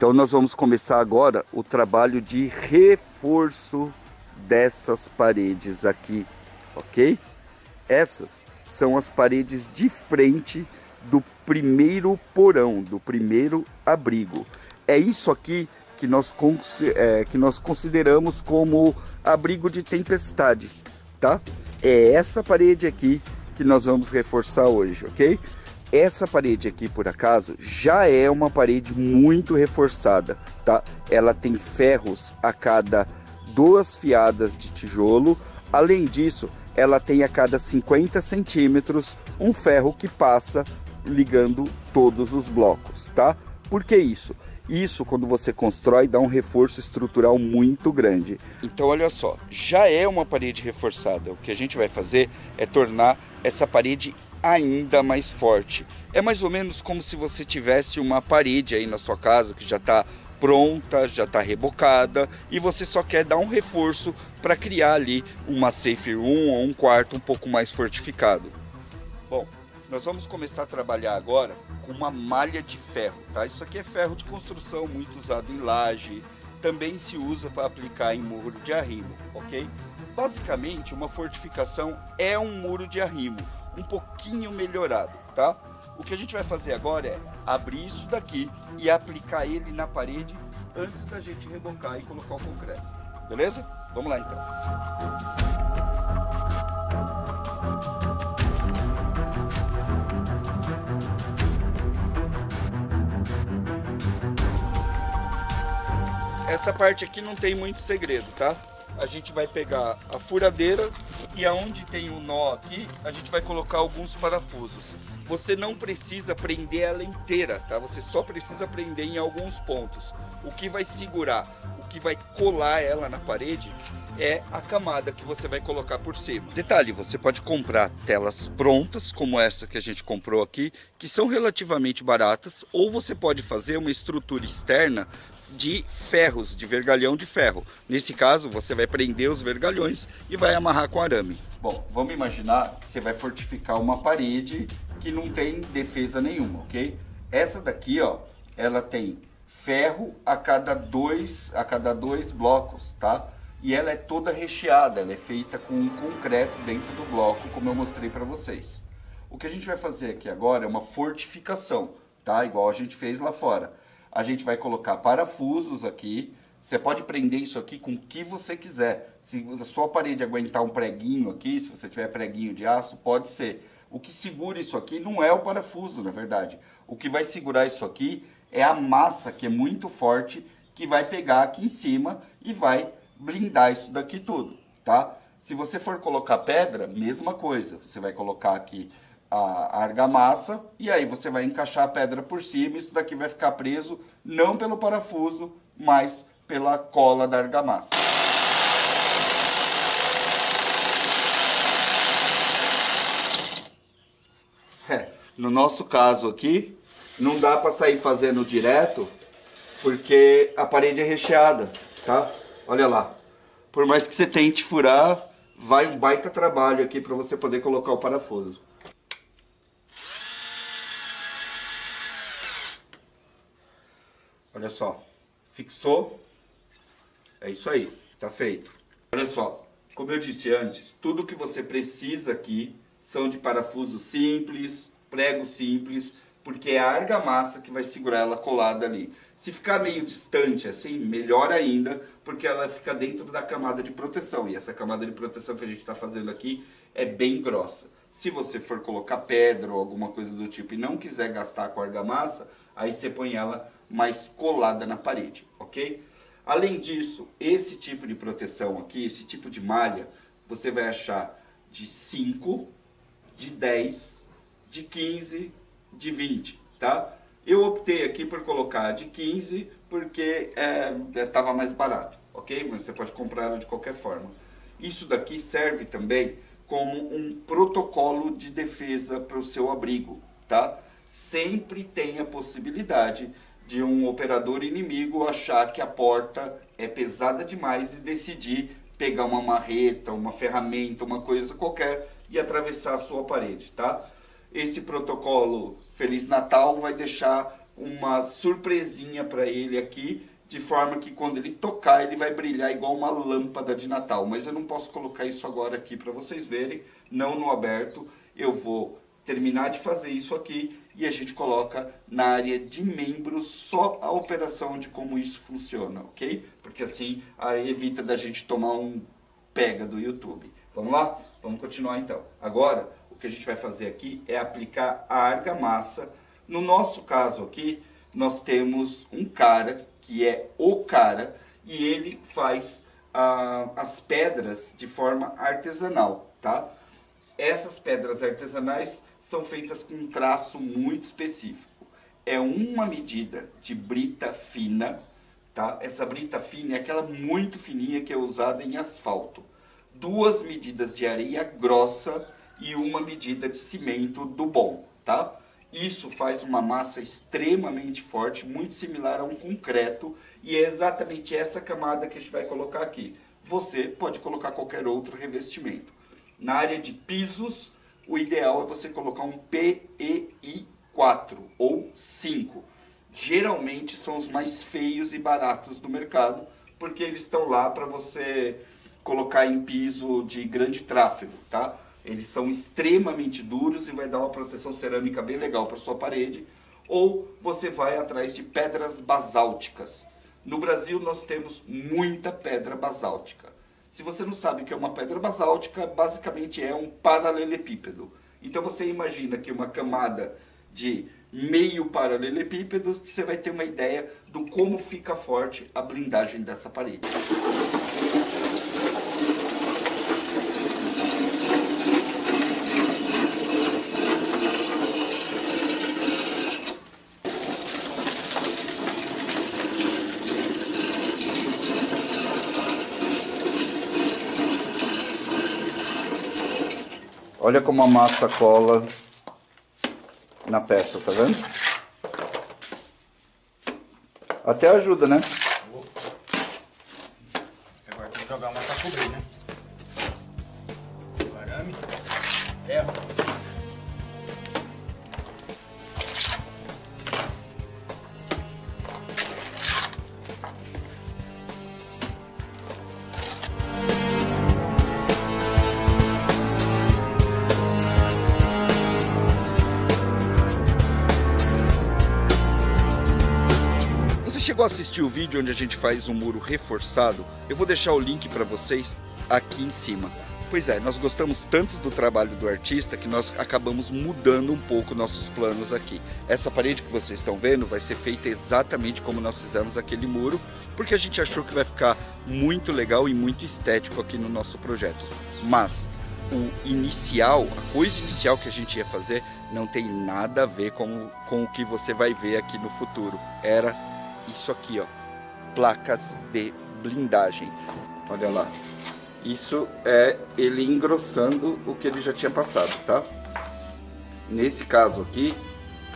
Então nós vamos começar agora o trabalho de reforço dessas paredes aqui, ok? Essas são as paredes de frente do primeiro porão, do primeiro abrigo. É isso aqui que nós consideramos como abrigo de tempestade, tá? É essa parede aqui que nós vamos reforçar hoje, ok? Essa parede aqui, por acaso, já é uma parede muito reforçada, tá? Ela tem ferros a cada 2 fiadas de tijolo. Além disso, ela tem a cada 50 centímetros um ferro que passa ligando todos os blocos, tá? Por que isso? Isso, quando você constrói, dá um reforço estrutural muito grande. Então, olha só, já é uma parede reforçada. O que a gente vai fazer é tornar essa parede ainda mais forte. É mais ou menos como se você tivesse uma parede aí na sua casa que já está pronta, já está rebocada e você só quer dar um reforço para criar ali uma safe room ou um quarto um pouco mais fortificado. Bom, nós vamos começar a trabalhar agora com uma malha de ferro, tá? Isso aqui é ferro de construção muito usado em laje, também se usa para aplicar em muro de arrimo, ok? Basicamente, uma fortificação é um muro de arrimo, um pouquinho melhorado, tá? O que a gente vai fazer agora é abrir isso daqui e aplicar ele na parede antes da gente rebocar e colocar o concreto, beleza? Vamos lá então. Essa parte aqui não tem muito segredo, tá? A gente vai pegar a furadeira e aonde tem um nó aqui, a gente vai colocar alguns parafusos. Você não precisa prender ela inteira, tá? Você só precisa prender em alguns pontos. O que vai segurar, o que vai colar ela na parede é a camada que você vai colocar por cima. Detalhe, você pode comprar telas prontas, como essa que a gente comprou aqui, que são relativamente baratas, ou você pode fazer uma estrutura externa de ferros, de vergalhão de ferro. Nesse caso, você vai prender os vergalhões e vai amarrar com arame. Bom, vamos imaginar que você vai fortificar uma parede que não tem defesa nenhuma, ok? Essa daqui, ó, ela tem ferro a cada dois blocos, tá? E ela é toda recheada, ela é feita com concreto dentro do bloco, como eu mostrei para vocês. O que a gente vai fazer aqui agora é uma fortificação, tá? Igual a gente fez lá fora. A gente vai colocar parafusos aqui. Você pode prender isso aqui com o que você quiser. Se a sua parede aguentar um preguinho aqui, se você tiver preguinho de aço, pode ser. O que segura isso aqui não é o parafuso, na verdade. O que vai segurar isso aqui é a massa, que é muito forte, que vai pegar aqui em cima e vai blindar isso daqui tudo, tá? Se você for colocar pedra, mesma coisa. Você vai colocar aqui a argamassa e aí você vai encaixar a pedra por cima. Isso daqui vai ficar preso não pelo parafuso, mas pela cola da argamassa. No nosso caso aqui, não dá para sair fazendo direto, porque a parede é recheada, tá? Olha lá. Por mais que você tente furar, vai um baita trabalho aqui para você poder colocar o parafuso. Olha só, fixou, é isso aí, tá feito. Olha só, como eu disse antes, tudo que você precisa aqui são de parafuso simples, prego simples, porque é a argamassa que vai segurar ela colada ali. Se ficar meio distante assim, melhor ainda, porque ela fica dentro da camada de proteção. E essa camada de proteção que a gente está fazendo aqui é bem grossa. Se você for colocar pedra ou alguma coisa do tipo e não quiser gastar com argamassa, aí você põe ela mais colada na parede, ok? Além disso, esse tipo de proteção aqui, esse tipo de malha, você vai achar de 5, de 10, de 15, de 20, tá? Eu optei aqui por colocar de 15 porque estava mais barato, ok? Mas você pode comprar ela de qualquer forma. Isso daqui serve também como um protocolo de defesa para o seu abrigo, tá? Sempre tem a possibilidade de um operador inimigo achar que a porta é pesada demais e decidir pegar uma marreta, uma ferramenta, uma coisa qualquer e atravessar a sua parede, tá? Esse protocolo Feliz Natal vai deixar uma surpresinha para ele aqui, de forma que quando ele tocar ele vai brilhar igual uma lâmpada de Natal. Mas eu não posso colocar isso agora aqui para vocês verem, não no aberto. Eu vou terminar de fazer isso aqui e a gente coloca na área de membros só a operação de como isso funciona, ok? Porque assim evita da gente tomar um pega do YouTube. Vamos lá? Vamos continuar então. Agora, o que a gente vai fazer aqui é aplicar a argamassa. No nosso caso aqui, nós temos um cara que é o cara e ele faz as pedras de forma artesanal, tá? Essas pedras artesanais são feitas com um traço muito específico. É uma medida de brita fina, tá? Essa brita fina é aquela muito fininha que é usada em asfalto. 2 medidas de areia grossa e 1 medida de cimento do bom, tá? Isso faz uma massa extremamente forte, muito similar a um concreto, e é exatamente essa camada que a gente vai colocar aqui. Você pode colocar qualquer outro revestimento. Na área de pisos, o ideal é você colocar um PEI 4 ou 5. Geralmente são os mais feios e baratos do mercado, porque eles estão lá para você colocar em piso de grande tráfego, tá? Eles são extremamente duros e vai dar uma proteção cerâmica bem legal para sua parede. Ou você vai atrás de pedras basálticas. No Brasil nós temos muita pedra basáltica. Se você não sabe o que é uma pedra basáltica, basicamente é um paralelepípedo. Então você imagina que uma camada de meio paralelepípedo, você vai ter uma ideia do como fica forte a blindagem dessa parede. Olha como a massa cola na peça, tá vendo? Até ajuda, né? Agora tem que jogar uma pra cobrir, né? Arame, ferro. Chegou a assistir o vídeo onde a gente faz um muro reforçado? Eu vou deixar o link para vocês aqui em cima. Pois é, nós gostamos tanto do trabalho do artista que nós acabamos mudando um pouco nossos planos aqui. Essa parede que vocês estão vendo vai ser feita exatamente como nós fizemos aquele muro, porque a gente achou que vai ficar muito legal e muito estético aqui no nosso projeto. Mas o inicial, a coisa inicial que a gente ia fazer não tem nada a ver com o que você vai ver aqui no futuro. Era isso aqui, ó, placas de blindagem. Olha lá, isso é ele engrossando o que ele já tinha passado, tá? Nesse caso aqui,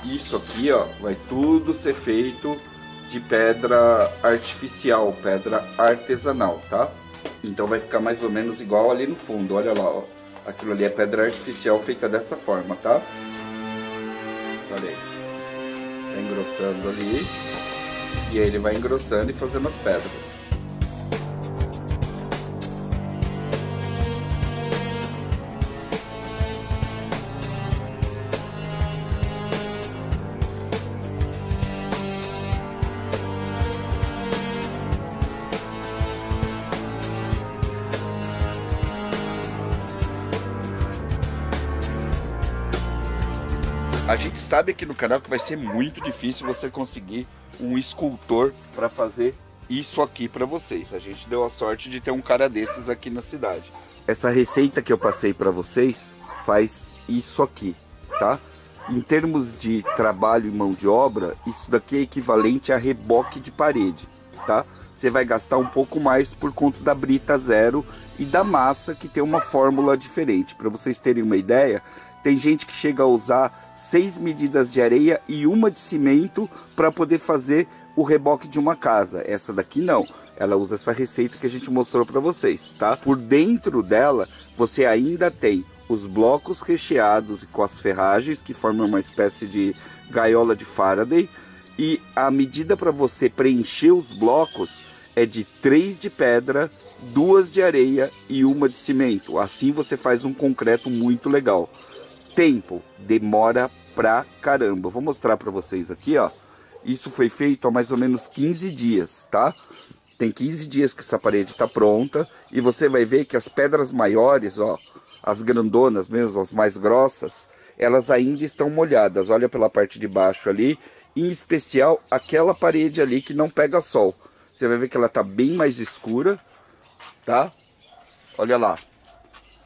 isso aqui, ó, vai tudo ser feito de pedra artificial, pedra artesanal, tá? Então vai ficar mais ou menos igual ali no fundo, olha lá, ó. Aquilo ali é pedra artificial feita dessa forma, tá? Olha aí, tá engrossando ali. E aí ele vai engrossando e fazendo as pedras. A gente sabe aqui no canal que vai ser muito difícil você conseguir um escultor para fazer isso aqui para vocês. A gente deu a sorte de ter um cara desses aqui na cidade. Essa receita que eu passei para vocês faz isso aqui, tá? Em termos de trabalho e mão de obra, isso daqui é equivalente a reboque de parede, tá? Você vai gastar um pouco mais por conta da brita zero e da massa que tem uma fórmula diferente. Para vocês terem uma ideia, tem gente que chega a usar 6 medidas de areia e 1 de cimento para poder fazer o reboque de uma casa. Essa daqui não. Ela usa essa receita que a gente mostrou para vocês, tá? Por dentro dela, você ainda tem os blocos recheados com as ferragens, que formam uma espécie de gaiola de Faraday. E a medida para você preencher os blocos é de 3 de pedra, 2 de areia e 1 de cimento. Assim você faz um concreto muito legal. Tempo, demora pra caramba. Vou mostrar para vocês aqui, ó. Isso foi feito há mais ou menos 15 dias, tá? Tem 15 dias que essa parede tá pronta. E você vai ver que as pedras maiores, ó, as grandonas mesmo, as mais grossas, elas ainda estão molhadas. Olha pela parte de baixo ali. Em especial aquela parede ali que não pega sol. Você vai ver que ela tá bem mais escura, tá? Olha lá.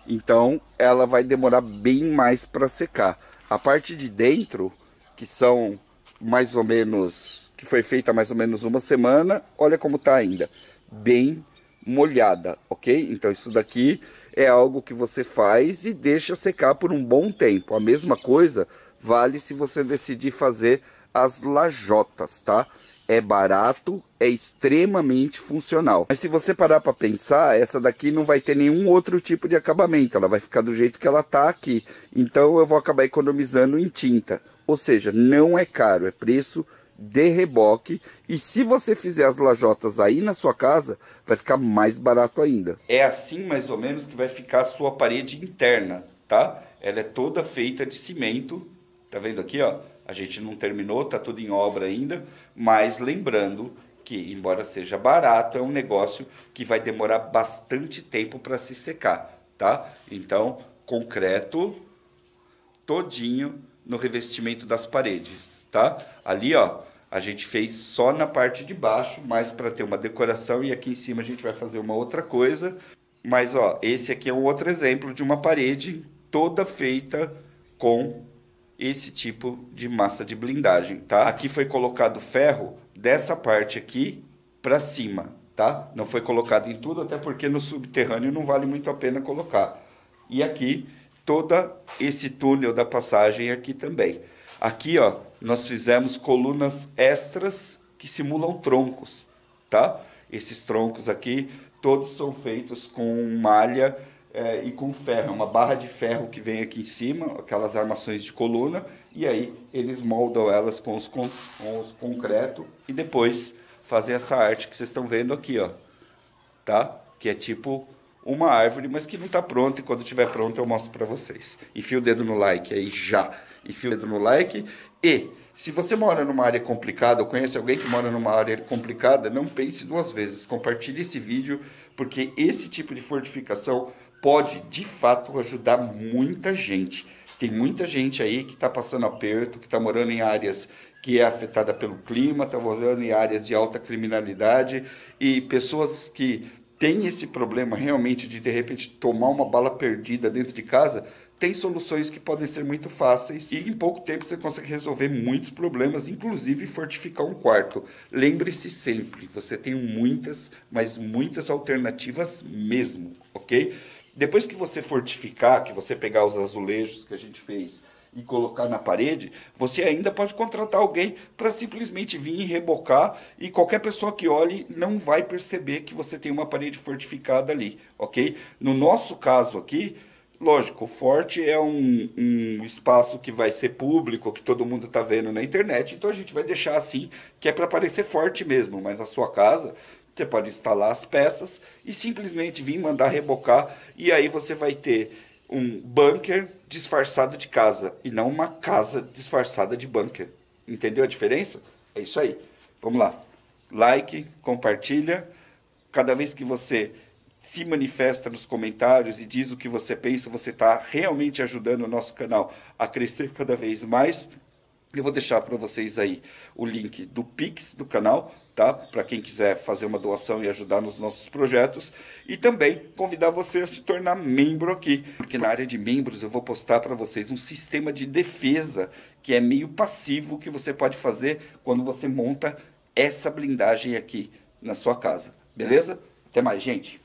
Então ela vai demorar bem mais para secar. A parte de dentro, que são mais ou menos, que foi feita há mais ou menos uma semana, olha como tá ainda, bem molhada, ok? Então isso daqui é algo que você faz e deixa secar por um bom tempo. A mesma coisa vale se você decidir fazer as lajotas, tá? É barato, é extremamente funcional. Mas se você parar para pensar, essa daqui não vai ter nenhum outro tipo de acabamento. Ela vai ficar do jeito que ela tá aqui. Então eu vou acabar economizando em tinta. Ou seja, não é caro, é preço de reboque. E se você fizer as lajotas aí na sua casa, vai ficar mais barato ainda. É assim mais ou menos que vai ficar a sua parede interna, tá? Ela é toda feita de cimento. Tá vendo aqui, ó? A gente não terminou, tá tudo em obra ainda, mas lembrando que, embora seja barato, é um negócio que vai demorar bastante tempo para se secar, tá? Então, concreto todinho no revestimento das paredes, tá? Ali, ó, a gente fez só na parte de baixo, mais para ter uma decoração, e aqui em cima a gente vai fazer uma outra coisa. Mas, ó, esse aqui é um outro exemplo de uma parede toda feita com esse tipo de massa de blindagem, tá? Aqui foi colocado ferro dessa parte aqui para cima, tá? Não foi colocado em tudo, até porque no subterrâneo não vale muito a pena colocar. E aqui, todo esse túnel da passagem aqui também. Aqui, ó, nós fizemos colunas extras que simulam troncos, tá? Esses troncos aqui, todos são feitos com malha e com ferro, uma barra de ferro que vem aqui em cima, aquelas armações de coluna, e aí eles moldam elas com os concreto e depois fazem essa arte que vocês estão vendo aqui, ó, tá? Que é tipo uma árvore, mas que não está pronta, e quando estiver pronto eu mostro para vocês. Enfia o dedo no like aí já, enfia o dedo no like. E se você mora numa área complicada, ou conhece alguém que mora numa área complicada, não pense duas vezes, compartilhe esse vídeo, porque esse tipo de fortificação pode, de fato, ajudar muita gente. Tem muita gente aí que está passando aperto, que está morando em áreas que é afetada pelo clima, está morando em áreas de alta criminalidade, e pessoas que têm esse problema realmente de repente, tomar uma bala perdida dentro de casa. Tem soluções que podem ser muito fáceis e em pouco tempo você consegue resolver muitos problemas, inclusive fortificar um quarto. Lembre-se sempre, você tem muitas, mas muitas alternativas mesmo, ok? Depois que você fortificar, que você pegar os azulejos que a gente fez e colocar na parede, você ainda pode contratar alguém para simplesmente vir e rebocar, e qualquer pessoa que olhe não vai perceber que você tem uma parede fortificada ali, ok? No nosso caso aqui, lógico, o forte é um espaço que vai ser público, que todo mundo está vendo na internet, então a gente vai deixar assim, que é para parecer forte mesmo, mas na sua casa você pode instalar as peças e simplesmente vir mandar rebocar, e aí você vai ter um bunker disfarçado de casa e não uma casa disfarçada de bunker. Entendeu a diferença? É isso aí. Vamos lá. Like, compartilha. Cada vez que você se manifesta nos comentários e diz o que você pensa, você está realmente ajudando o nosso canal a crescer cada vez mais. Eu vou deixar para vocês aí o link do Pix do canal, tá? Para quem quiser fazer uma doação e ajudar nos nossos projetos. E também convidar você a se tornar membro aqui, porque na área de membros eu vou postar para vocês um sistema de defesa que é meio passivo, que você pode fazer quando você monta essa blindagem aqui na sua casa. Beleza? Até mais, gente!